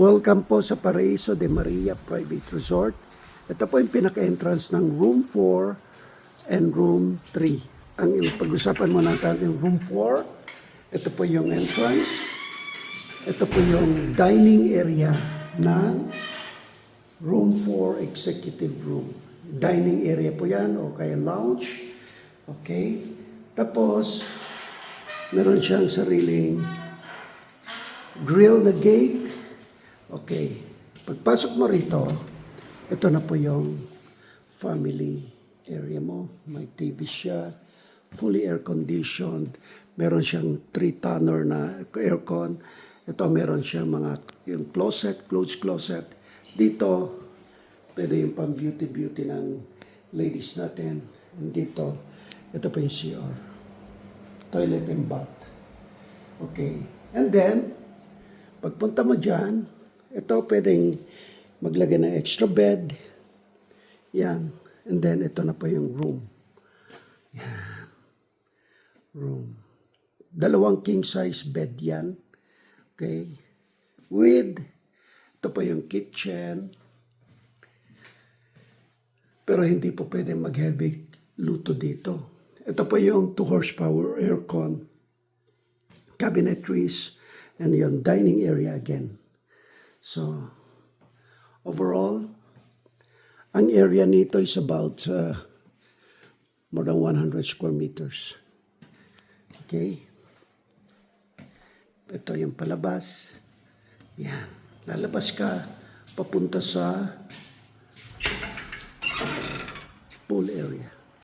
Welcome po sa Paraiso de Maria Private Resort. Ito po yung pinaka-entrance ng room 4 and room 3. Ang pag-usapan mo natin yung room 4. Ito po yung entrance. Ito po yung dining area ng room 4 executive room. Dining area po yan o kaya lounge. Okay. Tapos, meron siyang sariling grill na gate. Okay. Pagpasok mo rito, ito na po yung family area mo. May TV siya, fully air-conditioned. Meron siyang 3-tonner na aircon. Ito meron siyang mga yung closet, clothes closet. Dito, pwede yung pang beauty ng ladies natin. And dito, ito po yung CR. Toilet and bath. Okay. And then, pagpunta mo dyan, ito pwedeng maglagay ng extra bed. Yan. And then, ito na po yung room. Yan. Room. 2 king-size bed yan. Okay. With, ito po yung kitchen. Pero hindi po pwedeng mag-heavy luto dito. Ito po yung 2 horsepower aircon. Cabinetries. And yung dining area again. So, overall, ang area nito is about more than 100 square meters. Okay? Ito yung palabas. Yan. Lalabas ka, papunta sa pool area.